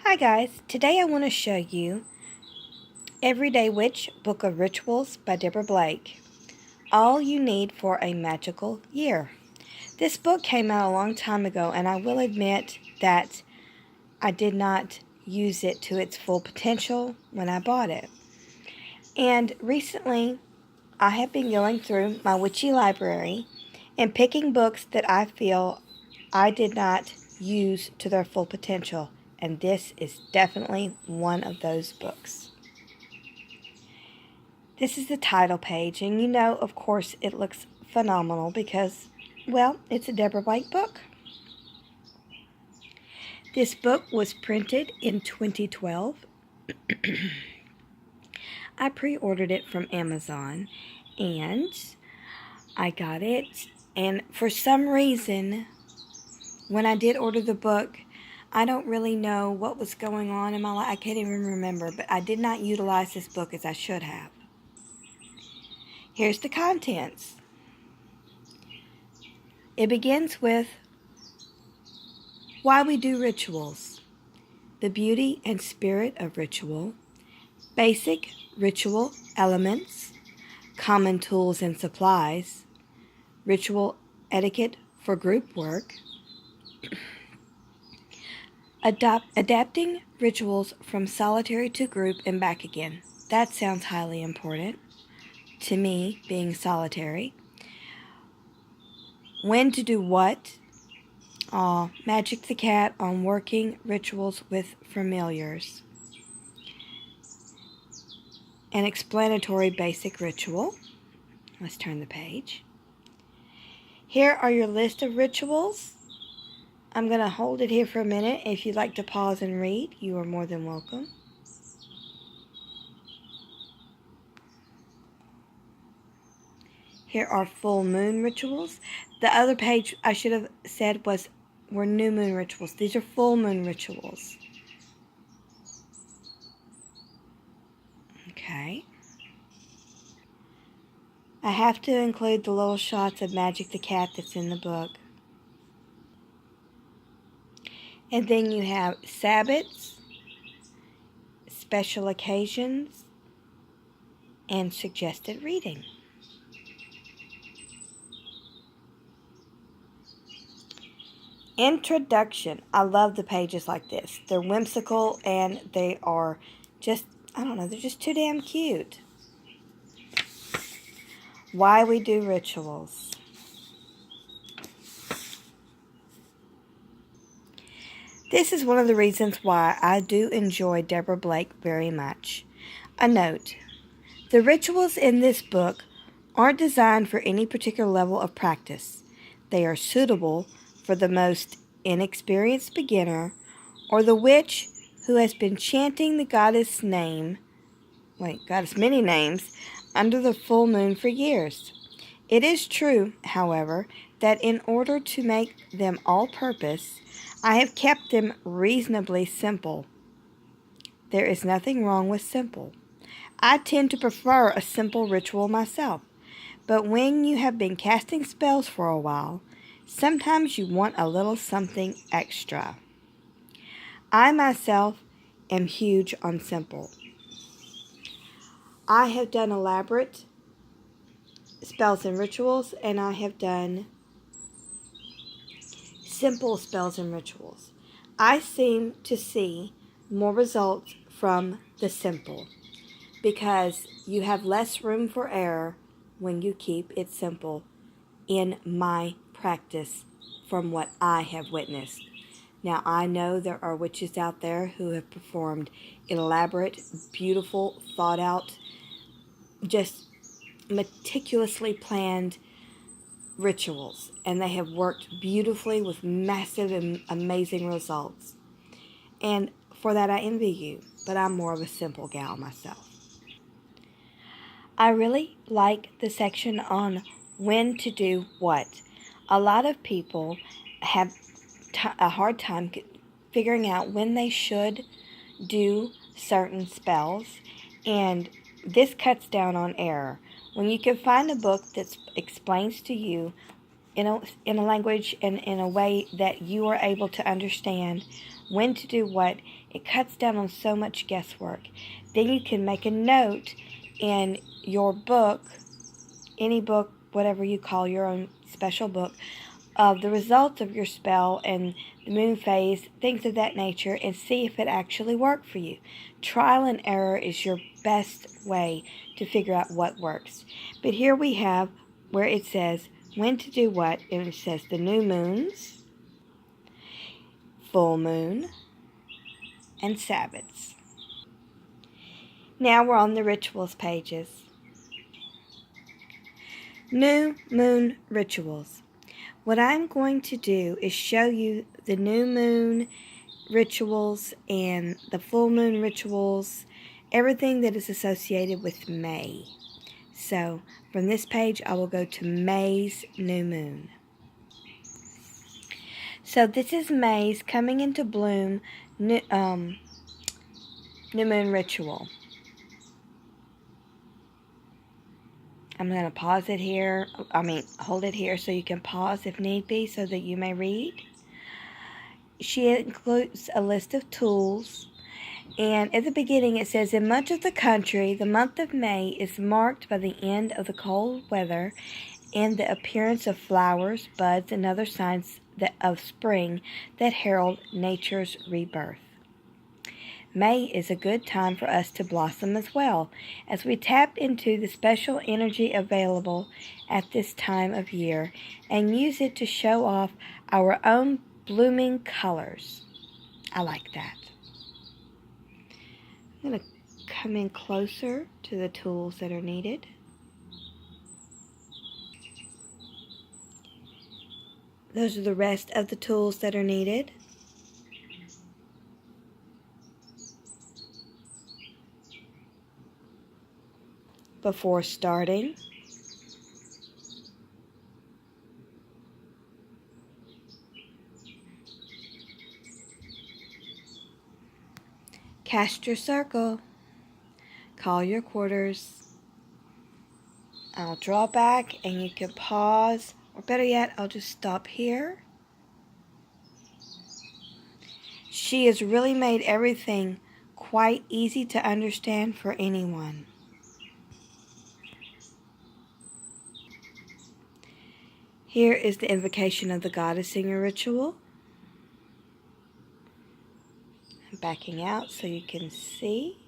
Hi guys, today I want to show you Everyday Witch Book of Rituals by Deborah Blake. All you need for a magical year. This book came out a long time ago, and I will admit that I did not use it to its full potential when I bought it. And recently I have been going through my witchy library and picking books that I feel I did not use to their full potential. And this is definitely one of those books. This is the title page, and you know, of course, it looks phenomenal because, well, it's a Deborah Blake book. This book was printed in 2012. I pre-ordered it from Amazon, and I got it, and for some reason, when I did order the book, I don't really know what was going on in my life. I can't even remember, but I did not utilize this book as I should have. Here's the contents. It begins with why we do rituals, the beauty and spirit of ritual, basic ritual elements, common tools and supplies, ritual etiquette for group work, adapting rituals from solitary to group and back again. That sounds highly important to me, being solitary. When to do what? Magic the Cat on working rituals with familiars. An explanatory basic ritual. Let's turn the page. Here are your list of rituals. I'm going to hold it here for a minute. If you'd like to pause and read, you are more than welcome. Here are full moon rituals. The other page I should have said were new moon rituals. These are full moon rituals. Okay. I have to include the little shots of Magic the Cat that's in the book. And then you have Sabbats, special occasions, and suggested reading. Introduction. I love the pages like this. They're whimsical and they are just, I don't know, they're just too damn cute. Why we do rituals. This is one of the reasons why I do enjoy Deborah Blake very much. A note. The rituals in this book aren't designed for any particular level of practice. They are suitable for the most inexperienced beginner or the witch who has been chanting the goddess many names, under the full moon for years. It is true, however, that in order to make them all-purpose, I have kept them reasonably simple. There is nothing wrong with simple. I tend to prefer a simple ritual myself, but when you have been casting spells for a while, sometimes you want a little something extra. I myself am huge on simple. I have done elaborate spells and rituals, and I have done simple spells and rituals. I seem to see more results from the simple because you have less room for error when you keep it simple, in my practice, from what I have witnessed. Now, I know there are witches out there who have performed elaborate, beautiful, thought out, just meticulously planned rituals, and they have worked beautifully with massive and amazing results. And for that, I envy you, but I'm more of a simple gal myself. I really like the section on when to do what. A lot of people have a hard time figuring out when they should do certain spells, and this cuts down on error. When you can find a book that explains to you in a language and in a way that you are able to understand when to do what. It cuts down on so much guesswork. Then you can make a note in your book, any book, whatever you call your own special book, of the results of your spell and the moon phase, things of that nature, and see if it actually worked for you. Trial and error is your best way to figure out what works. But here we have where it says when to do what, and it says the new moons, full moon, and Sabbats. Now we're on the rituals pages. New moon rituals. What I'm going to do is show you the new moon rituals and the full moon rituals, everything that is associated with May. So from this page, I will go to May's new moon. So this is May's coming into bloom new moon ritual. I'm going to pause it here. Hold it here so you can pause if need be so that you may read. She includes a list of tools. And at the beginning it says, in much of the country, the month of May is marked by the end of the cold weather and the appearance of flowers, buds, and other signs of spring that herald nature's rebirth. May is a good time for us to blossom as well, as we tap into the special energy available at this time of year and use it to show off our own blooming colors. I like that. I'm going to come in closer to the tools that are needed. Those are the rest of the tools that are needed. Before starting, cast your circle, call your quarters. I'll draw back and you can pause, or better yet, I'll just stop here. She has really made everything quite easy to understand for anyone. Here is the invocation of the goddess in your ritual. I'm backing out so you can see.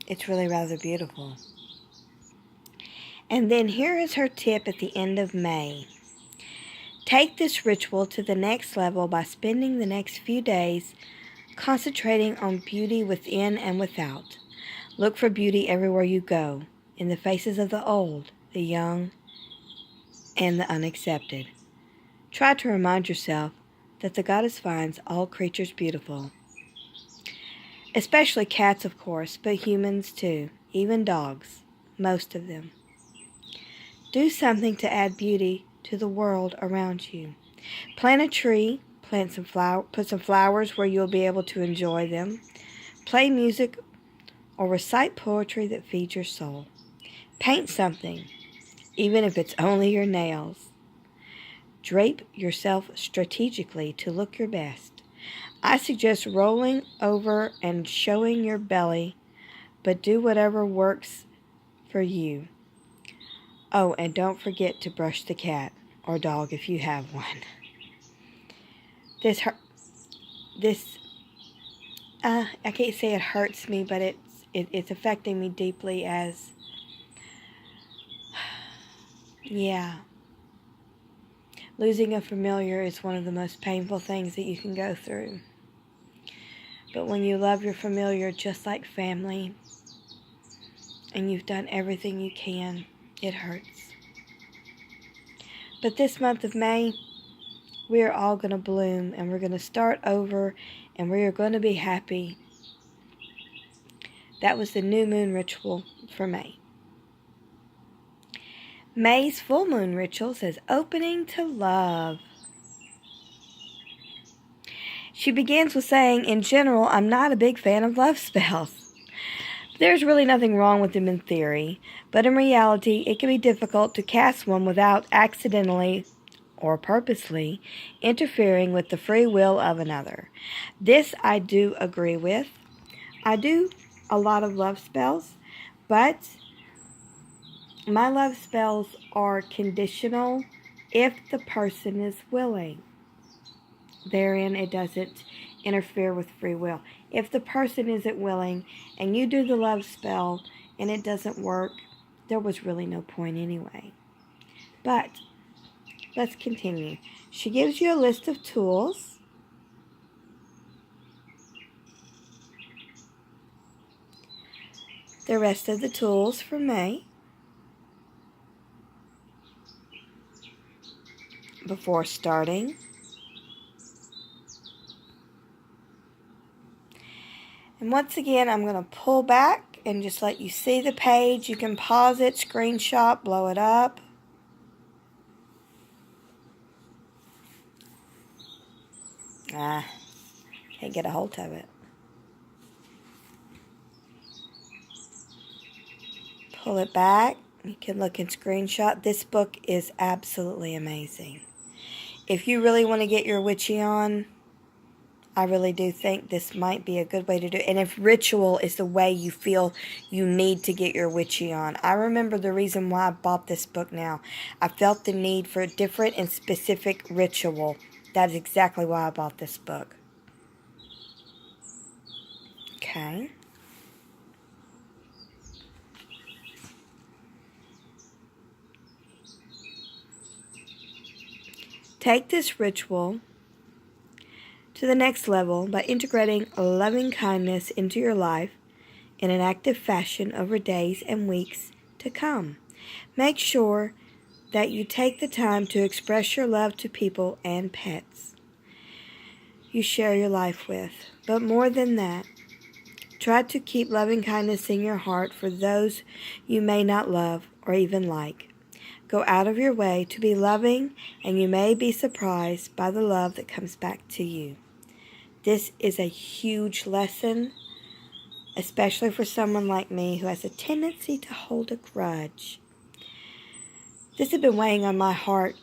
It's really rather beautiful. And then here is her tip at the end of May. Take this ritual to the next level by spending the next few days concentrating on beauty within and without. Look for beauty everywhere you go, in the faces of the old, the young, and the unaccepted. Try to remind yourself that the goddess finds all creatures beautiful, especially cats, of course, but humans too, even dogs, most of them. Do something to add beauty to the world around you. Plant a tree. Put some flowers where you'll be able to enjoy them. Play music or recite poetry that feeds your soul. Paint something, even if it's only your nails. Drape yourself strategically to look your best. I suggest rolling over and showing your belly, but do whatever works for you. Oh, and don't forget to brush the cat or dog if you have one. I can't say it hurts me, but it's affecting me deeply as, yeah. Losing a familiar is one of the most painful things that you can go through. But when you love your familiar just like family, and you've done everything you can, it hurts. But this month of May, we are all going to bloom, and we're going to start over, and we are going to be happy. That was the new moon ritual for May. May's full moon ritual says, opening to love. She begins with saying, in general, I'm not a big fan of love spells. There's really nothing wrong with them in theory, but in reality, it can be difficult to cast one without accidentally or purposely interfering with the free will of another. This I do agree with. I do a lot of love spells, but my love spells are conditional if the person is willing. Therein, it doesn't interfere with free will. If the person isn't willing and you do the love spell and it doesn't work, there was really no point anyway. But let's continue. She gives you a list of tools. The rest of the tools for May. Before starting. And once again, I'm going to pull back and just let you see the page. You can pause it, screenshot, blow it up. Can't get a hold of it. Pull it back. You can look and screenshot. This book is absolutely amazing. If you really want to get your witchy on, I really do think this might be a good way to do it. And if ritual is the way you feel you need to get your witchy on. I remember the reason why I bought this book now. I felt the need for a different and specific ritual. That is exactly why I bought this book. Okay. Take this ritual to the next level by integrating loving kindness into your life in an active fashion over days and weeks to come. Make sure that you take the time to express your love to people and pets you share your life with. But more than that, try to keep loving kindness in your heart for those you may not love or even like. Go out of your way to be loving, and you may be surprised by the love that comes back to you. This is a huge lesson, especially for someone like me who has a tendency to hold a grudge. This has been weighing on my heart.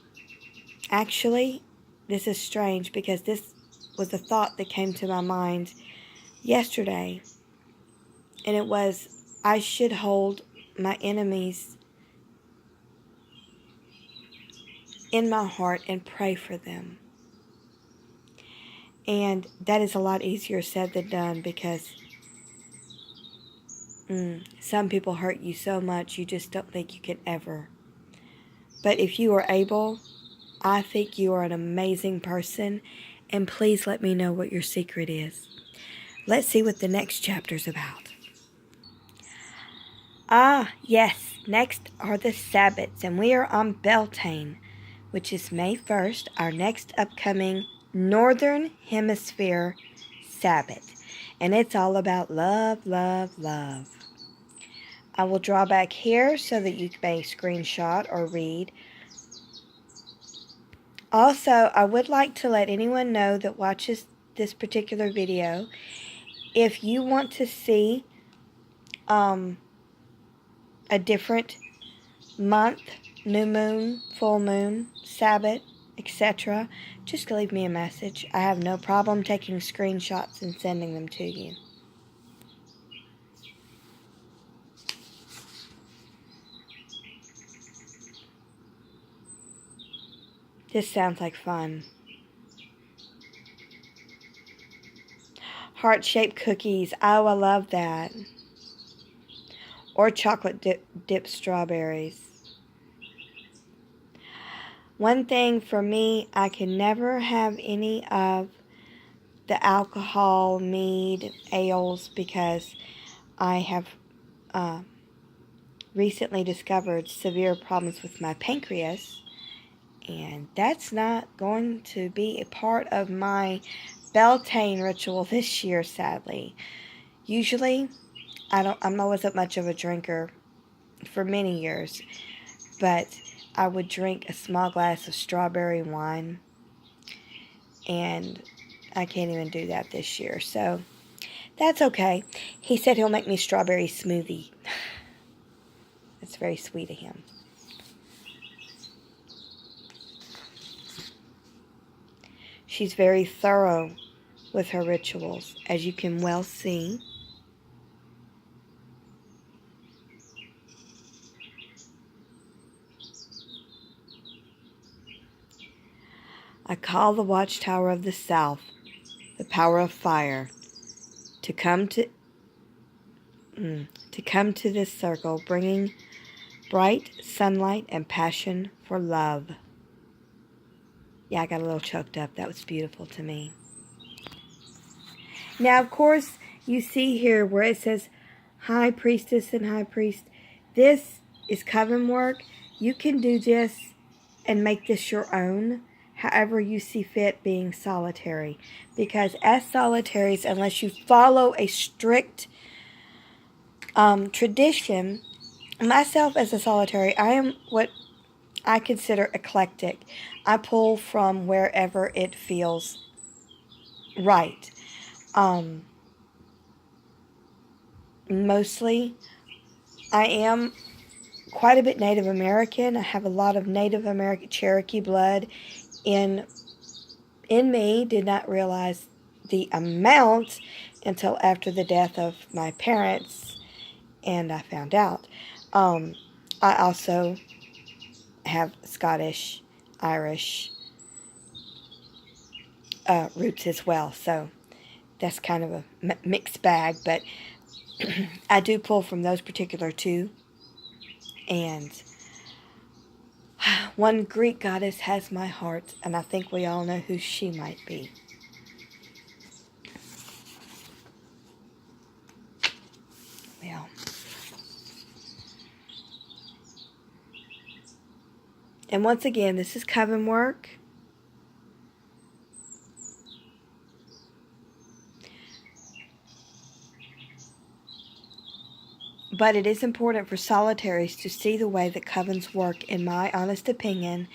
Actually, this is strange because this was a thought that came to my mind yesterday. And it was, I should hold my enemies in my heart and pray for them. And that is a lot easier said than done because some people hurt you so much you just don't think you can ever. But if you are able, I think you are an amazing person, and please let me know what your secret is. Let's see what the next chapter's about. Yes, next are the Sabbats, and we are on Beltane, which is May 1st, our next upcoming Northern Hemisphere Sabbat. And it's all about love, love, love. I will draw back here so that you may screenshot or read. Also, I would like to let anyone know that watches this particular video, if you want to see a different month, new moon, full moon, Sabbat, etc., just leave me a message. I have no problem taking screenshots and sending them to you. This sounds like fun. Heart-shaped cookies. Oh, I love that. Or chocolate dip strawberries. One thing for me, I can never have any of the alcohol, mead, ales, because I have recently discovered severe problems with my pancreas, and that's not going to be a part of my Beltane ritual this year, sadly. Usually, I wasn't much of a drinker for many years, but I would drink a small glass of strawberry wine, and I can't even do that this year. So That's okay. He said he'll make me strawberry smoothie. That's very sweet of him. She's very thorough with her rituals, as you can well see. I call the watchtower of the south, the power of fire, to come to this circle, bringing bright sunlight and passion for love. Yeah, I got a little choked up. That was beautiful to me. Now, of course, you see here where it says High Priestess and High Priest. This is coven work. You can do this and make this your own, however you see fit, being solitary. Because as solitaries, unless you follow a strict tradition, myself as a solitary, I am what I consider eclectic. I pull from wherever it feels right. Mostly, I am quite a bit Native American. I have a lot of Native American Cherokee blood in me. Did not realize the amount until after the death of my parents, and I found out. I also have Scottish, Irish roots as well, so that's kind of a mixed bag, but I do pull from those particular two. And one Greek goddess has my heart, and I think we all know who she might be. Well, and once again, this is coven work. But it is important for solitaries to see the way that covens work, in my honest opinion.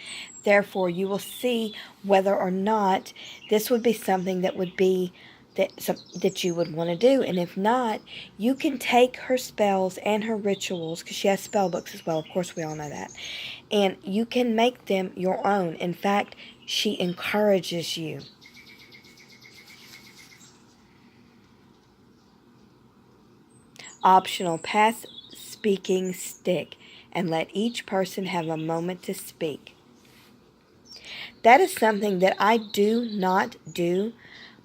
Therefore, you will see whether or not this would be something that would be that you would want to do. And if not, you can take her spells and her rituals, because she has spell books as well. Of course, we all know that. And you can make them your own. In fact, she encourages you. Optional, pass speaking stick and let each person have a moment to speak. That is something that I do not do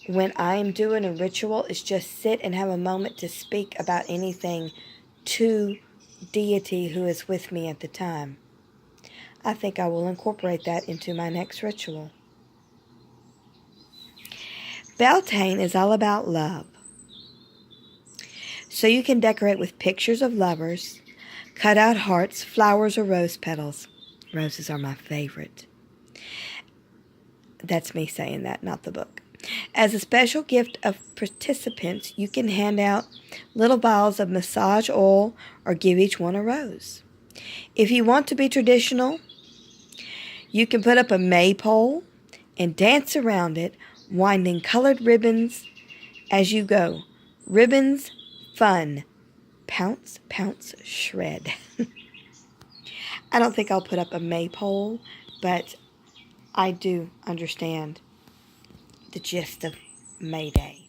when I am doing a ritual, is just sit and have a moment to speak about anything to deity who is with me at the time. I think I will incorporate that into my next ritual. Beltane is all about love. So you can decorate with pictures of lovers, cut out hearts, flowers, or rose petals. Roses are my favorite. That's me saying that, not the book. As a special gift of participants, you can hand out little vials of massage oil or give each one a rose. If you want to be traditional, you can put up a maypole and dance around it, winding colored ribbons as you go. Ribbons, fun. Pounce, pounce, shred. I don't think I'll put up a maypole, but I do understand the gist of May Day.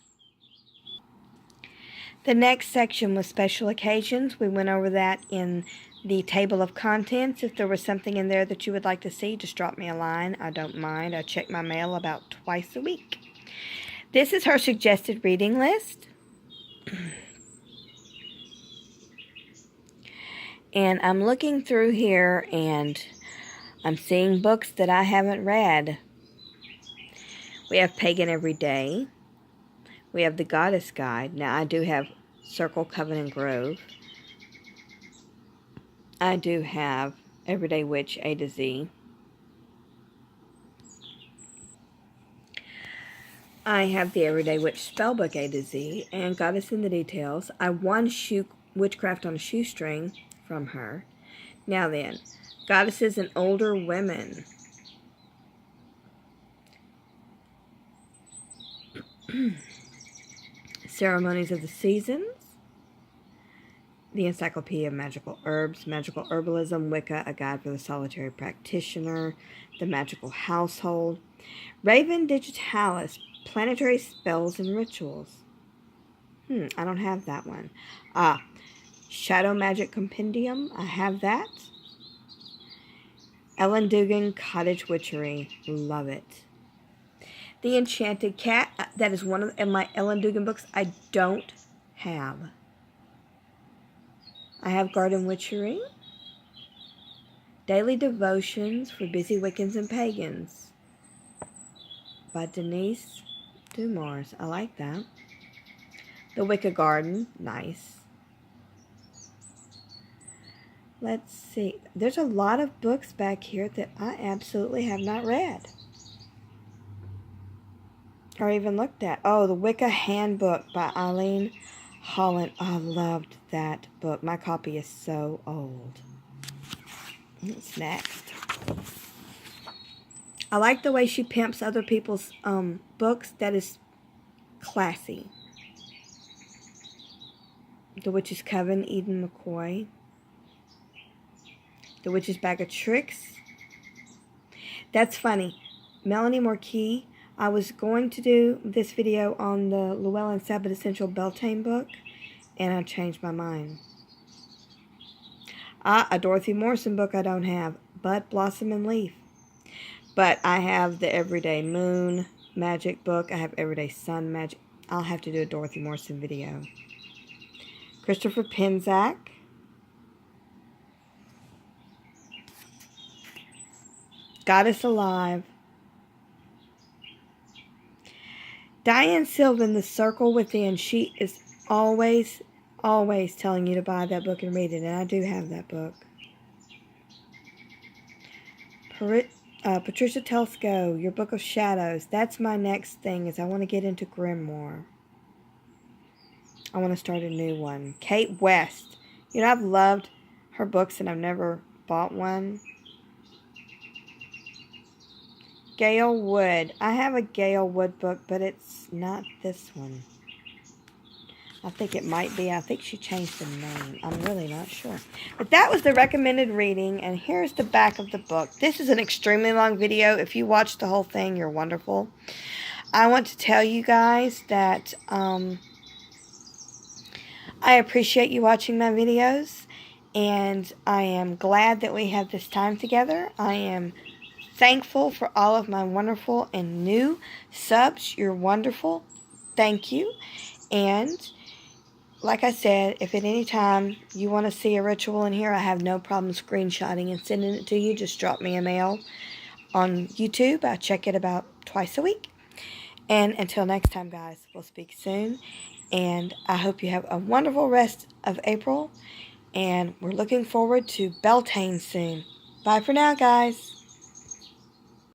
The next section was special occasions. We went over that in the table of contents. If there was something in there that you would like to see, just drop me a line. I don't mind. I check my mail about twice a week. This is her suggested reading list. And I'm looking through here and I'm seeing books that I haven't read. We have Pagan Every Day. We have The Goddess Guide. Now, I do have Circle, Coven, and Grove. I do have Everyday Witch A to Z. I have the Everyday Witch Spellbook A to Z and Goddess in the Details. I won Witchcraft on a Shoestring from her. Now then, Goddesses and Older Women. Ceremonies of the Seasons, the Encyclopedia of Magical Herbs, Magical Herbalism, Wicca, A Guide for the Solitary Practitioner, The Magical Household, Raven Digitalis, Planetary Spells and Rituals. I don't have that one. Shadow Magic Compendium, I have that. Ellen Dugan, Cottage Witchery, love it. The Enchanted Cat, that is one of my Ellen Dugan books I don't have. I have Garden Witchery, Daily Devotions for Busy Wiccans and Pagans by Denise Dumars. I like that. The Wicca Garden, nice. Let's see. There's a lot of books back here that I absolutely have not read or even looked at. Oh, the Wicca Handbook by Eileen Holland. I loved that book. My copy is so old. What's next? I like the way she pimps other people's books. That is classy. The Witch's Coven, Eden McCoy. The Witch's Bag of Tricks. That's funny. Melanie Marquis, I was going to do this video on the Llewellyn Sabbath Essential Beltane book, and I changed my mind. A Dorothy Morrison book I don't have, Bud, Blossom, and Leaf. But I have the Everyday Moon Magic book. I have Everyday Sun Magic. I'll have to do a Dorothy Morrison video. Christopher Penczak. Goddess Alive. Diane Sylvan, The Circle Within. She is always telling you to buy that book and read it, and I do have that book. Patricia Telsko, Your Book of Shadows. That's my next thing, is I want to get into Grimoire. I want to start a new one. Kate West. You know, I've loved her books and I've never bought one. Gail Wood. I have a Gail Wood book, but it's not this one. I think it might be. I think she changed the name. I'm really not sure. But that was the recommended reading, and here's the back of the book. This is an extremely long video. If you watch the whole thing, you're wonderful. I want to tell you guys that I appreciate you watching my videos, and I am glad that we have this time together. I am thankful for all of my wonderful and new subs. You're wonderful. Thank you. And like I said, if at any time you want to see a ritual in here, I have no problem screenshotting and sending it to you. Just drop me a mail on YouTube. I check it about twice a week. And until next time, guys, we'll speak soon. And I hope you have a wonderful rest of April. And we're looking forward to Beltane soon. Bye for now, guys.